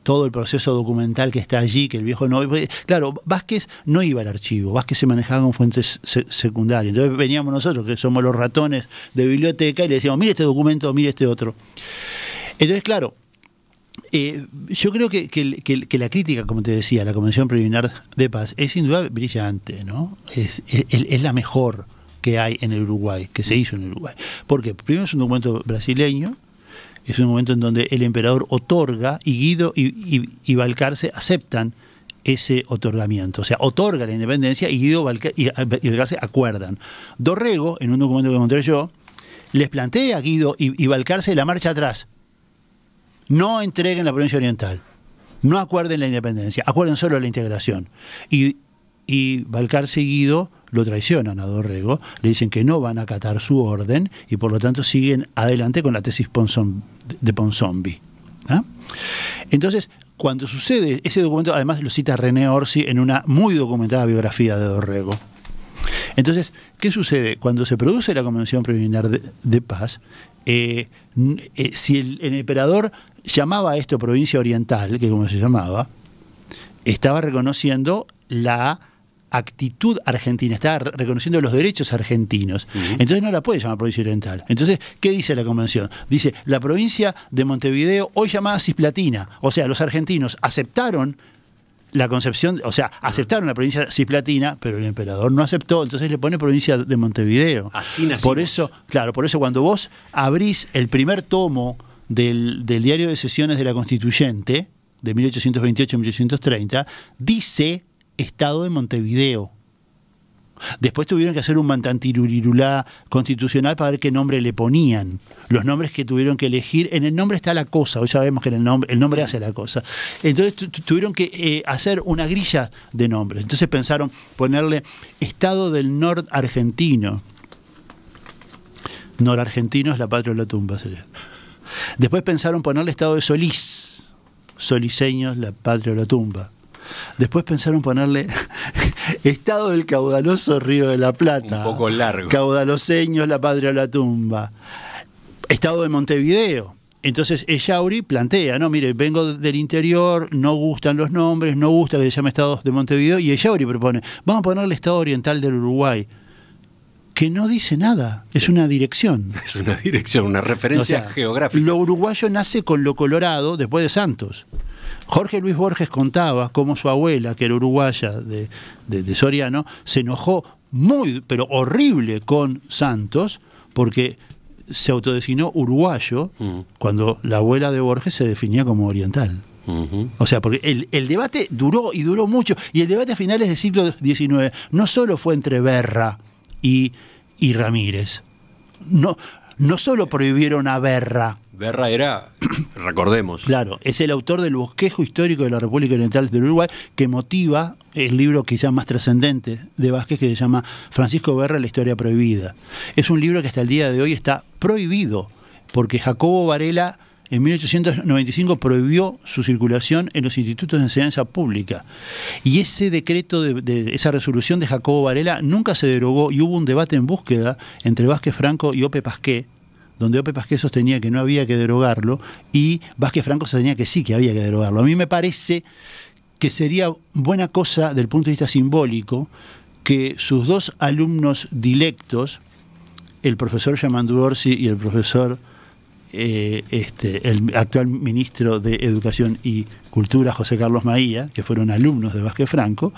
todo el proceso documental que está allí, que el viejo no... Claro, Vázquez no iba al archivo, Vázquez se manejaba con fuentes secundarias. Entonces veníamos nosotros, que somos los ratones de biblioteca, y le decíamos, mire este documento, mire este otro. Entonces, claro, yo creo que la crítica, como te decía, a la Convención Preliminar de Paz es sin duda brillante, ¿no? Es la mejor que hay en el Uruguay, que se hizo en el Uruguay. Porque primero es un documento brasileño, es un momento en donde el emperador otorga y Guido y Balcarce aceptan ese otorgamiento. O sea, otorga la independencia y Guido y Balcarce acuerdan. Dorrego, en un documento que encontré yo, les plantea a Guido y Balcarce la marcha atrás. No entreguen la provincia oriental, no acuerden la independencia, acuerden solo la integración. Y Balcarce y Guido lo traicionan a Dorrego, le dicen que no van a acatar su orden y por lo tanto siguen adelante con la tesis de Ponsonby. ¿Ah? Entonces, cuando sucede ese documento, además lo cita René Orsi en una muy documentada biografía de Dorrego. Entonces, ¿qué sucede? Cuando se produce la Convención Preliminar de Paz, si el emperador llamaba a esto provincia oriental, que como se llamaba, estaba reconociendo la actitud argentina, estaba reconociendo los derechos argentinos. Entonces no la puede llamar provincia oriental. Entonces, ¿qué dice la convención? Dice, la provincia de Montevideo, hoy llamada Cisplatina. O sea, los argentinos aceptaron la concepción, o sea, aceptaron la provincia cisplatina, pero el emperador no aceptó, entonces le pone provincia de Montevideo.
Así nacimos.
Por eso, claro, por eso cuando vos abrís el primer tomo del diario de sesiones de la Constituyente, de 1828-1830, dice Estado de Montevideo. Después tuvieron que hacer un mantantirurirulá constitucional para ver qué nombre le ponían. Los nombres que tuvieron que elegir, en el nombre está la cosa, hoy sabemos que el nombre hace la cosa. Entonces tuvieron que hacer una grilla de nombres. Entonces pensaron ponerle Estado del Norargentino. Norargentino es la patria de la tumba. Sería. Después pensaron ponerle Estado de Solís. Soliseños, la patria de la tumba. Después pensaron ponerle Estado del caudaloso Río de la Plata.
Un poco largo.
Caudaloseños, la patria de la tumba. Estado de Montevideo. Entonces Echauri plantea, no, mire, vengo del interior, no gustan los nombres, no gusta que se llame Estado de Montevideo, y Echauri propone, vamos a ponerle Estado Oriental del Uruguay, que no dice nada, es una dirección.
Es una dirección, una referencia, o sea, geográfica.
Lo uruguayo nace con lo colorado después de Santos. Jorge Luis Borges contaba cómo su abuela, que era uruguaya de Soriano, se enojó muy, pero horrible con Santos, porque se autodesignó uruguayo cuando la abuela de Borges se definía como oriental. O sea, porque el debate duró y duró mucho, y el debate a finales del siglo XIX no solo fue entre Berra y Ramírez, no solo prohibieron a Berra.
Berra era, recordemos.
Claro, es el autor del bosquejo histórico de la República Oriental del Uruguay, que motiva el libro quizás más trascendente de Vázquez, que se llama Francisco Berra, la historia prohibida. Es un libro que hasta el día de hoy está prohibido, porque Jacobo Varela en 1895 prohibió su circulación en los institutos de enseñanza pública. Y ese decreto, esa resolución de Jacobo Varela nunca se derogó, y hubo un debate en búsqueda entre Vázquez Franco y Ope Pasqué, donde Ope Pasqué sostenía que no había que derogarlo y Vázquez Franco sostenía que sí, que había que derogarlo. A mí me parece que sería buena cosa, del punto de vista simbólico, que sus dos alumnos dilectos, el profesor Yamandu Orsi y el profesor, el actual ministro de Educación y Cultura, José Carlos Maía, que fueron alumnos de Vázquez Franco,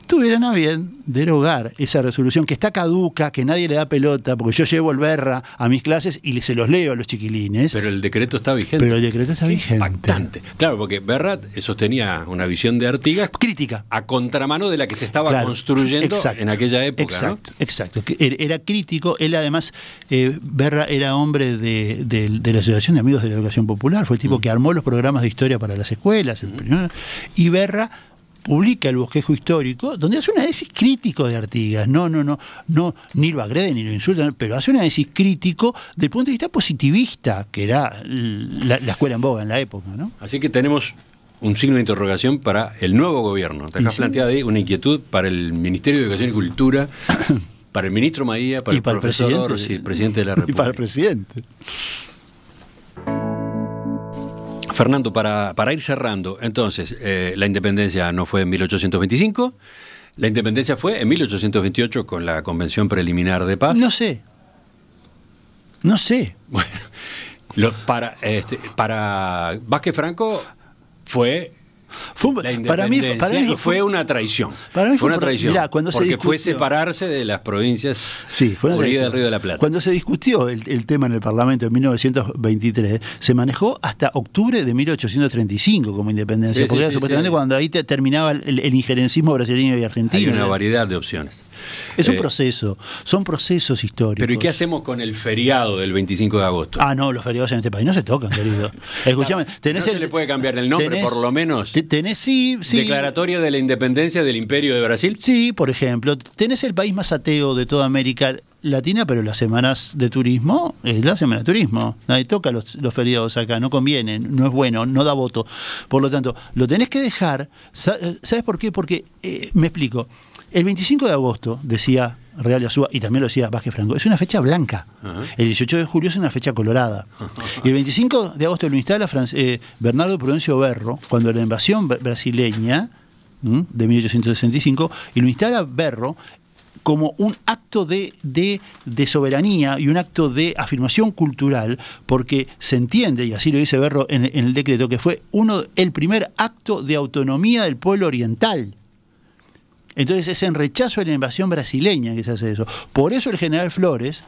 tuvieran a bien derogar esa resolución que está caduca, que nadie le da pelota, porque yo llevo el Berra a mis clases y se los leo a los chiquilines.
Pero el decreto está vigente.
Pero el decreto está vigente.
Impactante. Claro, porque Berra sostenía una visión de Artigas
crítica,
a contramano de la que se estaba construyendo en aquella época.
Exacto, ¿no? Exacto. Era crítico. Él además, Berra era hombre de la Asociación de Amigos de la Educación Popular, fue el tipo que armó los programas de historia para las escuelas. Y Berra publica el bosquejo histórico, donde hace un análisis crítico de Artigas, no ni lo agrede ni lo insulta, pero hace un análisis crítico del punto de vista positivista, que era la escuela en boga en la época, ¿no?
Así que tenemos un signo de interrogación para el nuevo gobierno. Te has planteado ahí una inquietud para el Ministerio de Educación y Cultura, para el ministro Maía, para el profesor Orsi, el presidente de la República.
Y para el presidente.
Fernando, para ir cerrando, entonces, la independencia no fue en 1825, la independencia fue en 1828 con la Convención Preliminar de Paz.
No sé.
Bueno, para Vázquez Franco fue la independencia
para mí
fue una traición.
Para mí
fue una traición.
Mirá,
porque fue separarse de las provincias unidas del Río de la Plata.
Cuando se discutió el tema en el Parlamento en 1923, se manejó hasta octubre de 1835 como independencia, porque era supuestamente cuando ahí terminaba el injerencismo brasileño y argentino.
Hay una variedad de opciones.
Es un proceso, son procesos históricos.
Pero ¿y qué hacemos con el feriado del 25 de agosto?
No, los feriados en este país no se tocan, querido. Escuchame,
no se le puede cambiar el nombre, por lo menos.
Sí.
Declaratoria de la independencia del Imperio de Brasil.
Sí, por ejemplo, tenés el país más ateo de toda América Latina, pero las semanas de turismo es la semana de turismo. Nadie toca los feriados acá, no conviene, no es bueno, no da voto. Por lo tanto, lo tenés que dejar. ¿Sabes por qué? Porque, me explico. El 25 de agosto, decía Real de Azúa, y también lo decía Vázquez Franco, es una fecha blanca. El 18 de julio es una fecha colorada. Y el 25 de agosto lo instala Bernardo Prudencio Berro, cuando la invasión brasileña de 1865, y lo instala Berro como un acto de soberanía y un acto de afirmación cultural, porque se entiende, y así lo dice Berro en el decreto, que fue el primer acto de autonomía del pueblo oriental. Entonces es en rechazo a la invasión brasileña que se hace eso. Por eso el general Flores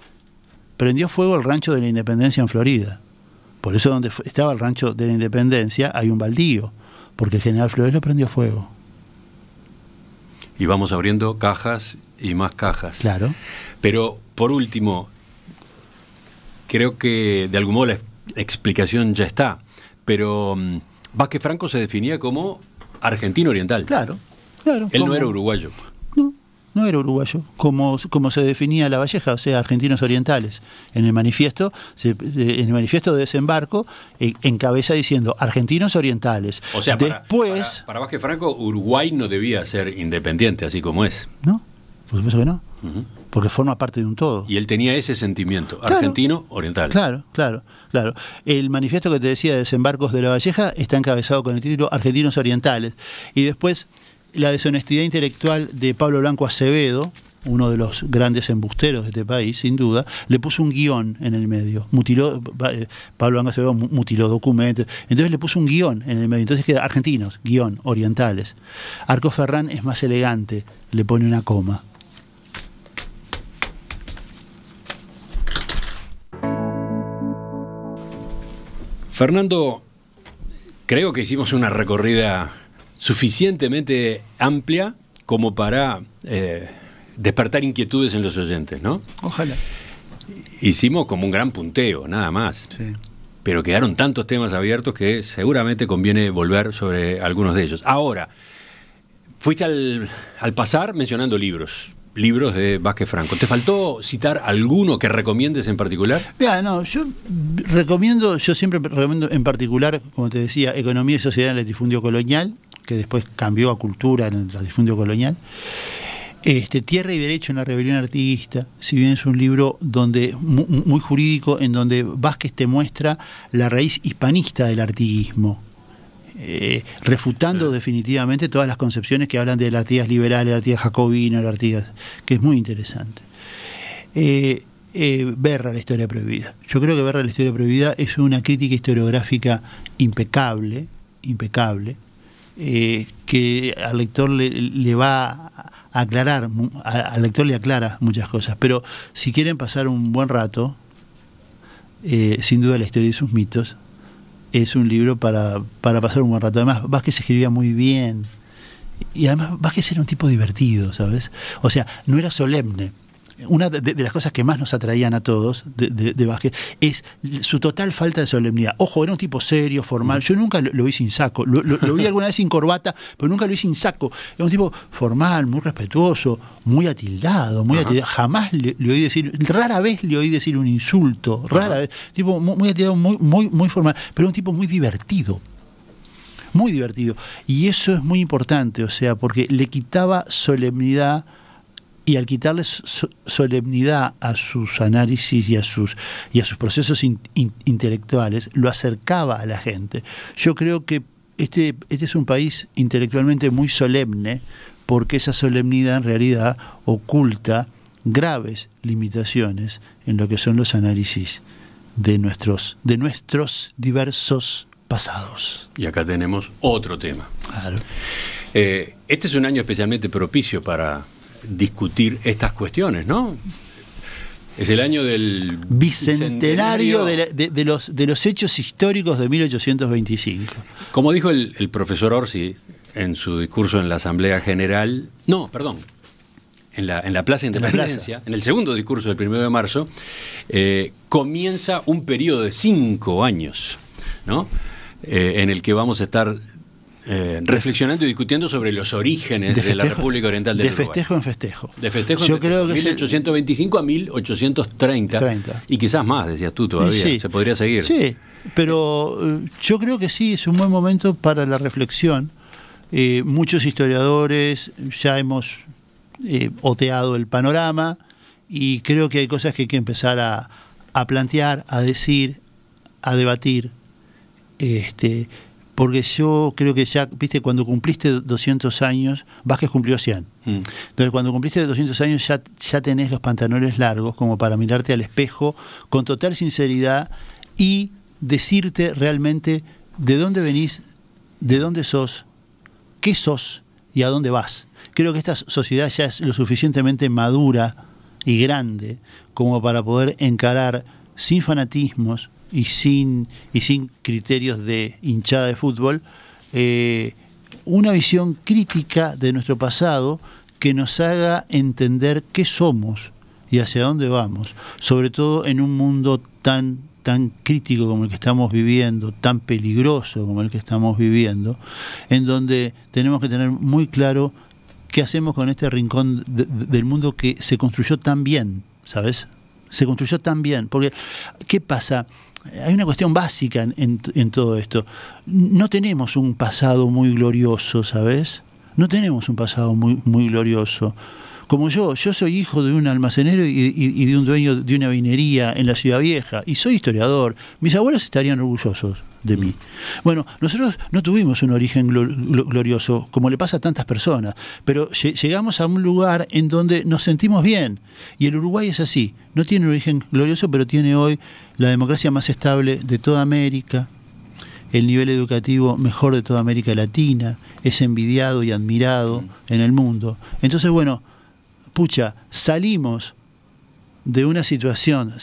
prendió fuego al rancho de la Independencia en Florida. Por eso donde estaba el rancho de la Independencia hay un baldío, porque el general Flores lo prendió fuego.
Y vamos abriendo cajas y más cajas.
Claro.
Pero, por último, creo que de algún modo la explicación ya está, pero Vázquez Franco se definía como argentino oriental.
Claro.
Él no era uruguayo.
No era uruguayo, como se definía Lavalleja, o sea, argentinos orientales. En el manifiesto de desembarco encabeza diciendo argentinos orientales.
O sea, después, para Vázquez Franco, Uruguay no debía ser independiente, así como es.
No, por supuesto que no. Porque forma parte de un todo.
Y él tenía ese sentimiento, argentino oriental.
Claro. El manifiesto que te decía de desembarcos de Lavalleja está encabezado con el título Argentinos Orientales. Y después la deshonestidad intelectual de Pablo Blanco Acevedo, uno de los grandes embusteros de este país, sin duda, le puso un guión en el medio. Pablo Blanco Acevedo mutiló documentos, entonces le puso un guión en el medio. Entonces queda argentinos, guión, orientales. Arco Ferrán es más elegante, le pone una coma.
Fernando, creo que hicimos una recorrida suficientemente amplia como para despertar inquietudes en los oyentes, ¿no?
Ojalá.
Hicimos como un gran punteo, nada más.
Sí.
Pero quedaron tantos temas abiertos que seguramente conviene volver sobre algunos de ellos. Ahora, fuiste al pasar mencionando libros de Vázquez Franco. ¿Te faltó citar alguno que recomiendes en particular?
Yo siempre recomiendo en particular, como te decía, Economía y Sociedad en el Latifundio Colonial, que después cambió a Cultura en el latifundio colonial. Tierra y Derecho en la Rebelión Artiguista, si bien es un libro donde muy jurídico, en donde Vázquez te muestra la raíz hispanista del artiguismo. refutando definitivamente todas las concepciones que hablan de la Artigas liberal, la Artigas jacobina, la Artigas, que es muy interesante. Berra, la historia prohibida. Yo creo que Berra, la historia prohibida es una crítica historiográfica impecable, que al lector le va a aclarar, al lector le aclara muchas cosas, pero si quieren pasar un buen rato, sin duda La historia y sus mitos es un libro para pasar un buen rato. Además, Vázquez escribía muy bien, y además Vázquez era un tipo divertido, ¿sabes? O sea, no era solemne. Una de las cosas que más nos atraían a todos de Vázquez es su total falta de solemnidad. Ojo, era un tipo serio, formal. Yo nunca lo vi sin saco. Lo vi alguna vez sin corbata, pero nunca lo vi sin saco. Era un tipo formal, muy respetuoso, muy atildado, Jamás le oí decir, rara vez le oí decir un insulto, rara vez. Tipo muy atildado, muy formal, pero un tipo muy divertido. Muy divertido. Y eso es muy importante, o sea, porque le quitaba solemnidad. Y al quitarle solemnidad a sus análisis y a sus procesos intelectuales, lo acercaba a la gente. Yo creo que este es un país intelectualmente muy solemne, porque esa solemnidad en realidad oculta graves limitaciones en lo que son los análisis de nuestros diversos pasados.
Y acá tenemos otro tema.
Claro.
Este es un año especialmente propicio para discutir estas cuestiones, ¿no? Es el año del
bicentenario de los hechos históricos de 1825.
Como dijo el profesor Orsi en su discurso en la Asamblea General, en la Plaza de Independencia, en el segundo discurso del 1 de marzo, comienza un periodo de 5 años, ¿no? En el que vamos a estar reflexionando y discutiendo sobre los orígenes de la República Oriental del Uruguay.
Festejo en festejo.
De festejo
Yo
en festejo.
creo que
1825 a 1830. Y quizás más, decías tú todavía.
Sí.
Se podría seguir.
Sí, pero yo creo que sí, es un buen momento para la reflexión. Muchos historiadores ya hemos oteado el panorama y creo que hay cosas que hay que empezar a plantear, a decir, a debatir. Porque yo creo que ya, viste, cuando cumpliste 200 años, Vázquez cumplió 100. Entonces, cuando cumpliste 200 años ya tenés los pantalones largos como para mirarte al espejo con total sinceridad y decirte realmente de dónde venís, de dónde sos, qué sos y a dónde vas. Creo que esta sociedad ya es lo suficientemente madura y grande como para poder encarar sin fanatismos y sin criterios de hinchada de fútbol, una visión crítica de nuestro pasado que nos haga entender qué somos y hacia dónde vamos, sobre todo en un mundo tan crítico como el que estamos viviendo, tan peligroso como el que estamos viviendo, en donde tenemos que tener muy claro qué hacemos con este rincón del mundo que se construyó tan bien, ¿sabes? Se construyó tan bien, porque ¿qué pasa? Hay una cuestión básica en todo esto. No tenemos un pasado muy glorioso, ¿sabes? No tenemos un pasado muy glorioso. Como yo soy hijo de un almacenero y de un dueño de una vinería en la Ciudad Vieja, y soy historiador. Mis abuelos estarían orgullosos de mí. Bueno, nosotros no tuvimos un origen glorioso, como le pasa a tantas personas, pero llegamos a un lugar en donde nos sentimos bien, y el Uruguay es así, no tiene un origen glorioso, pero tiene hoy la democracia más estable de toda América, el nivel educativo mejor de toda América Latina, es envidiado y admirado en el mundo. Entonces, bueno, salimos de una situación,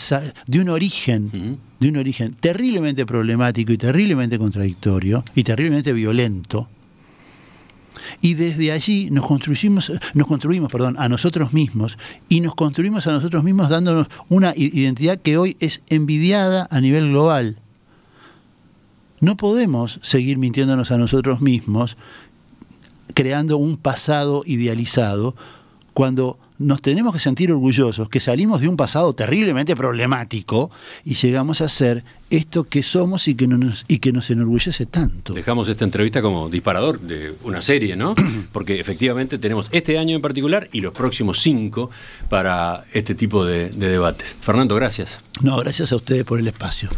de un origen terriblemente problemático y terriblemente contradictorio y terriblemente violento, y desde allí nos construimos a nosotros mismos, y nos construimos a nosotros mismos dándonos una identidad que hoy es envidiada a nivel global. No podemos seguir mintiéndonos a nosotros mismos, creando un pasado idealizado, cuando nos tenemos que sentir orgullosos que salimos de un pasado terriblemente problemático y llegamos a ser esto que somos y que nos enorgullece tanto.
Dejamos esta entrevista como disparador de una serie, ¿no? Porque efectivamente tenemos este año en particular y los próximos 5 para este tipo de debates. Fernando, gracias.
No, gracias a ustedes por el espacio.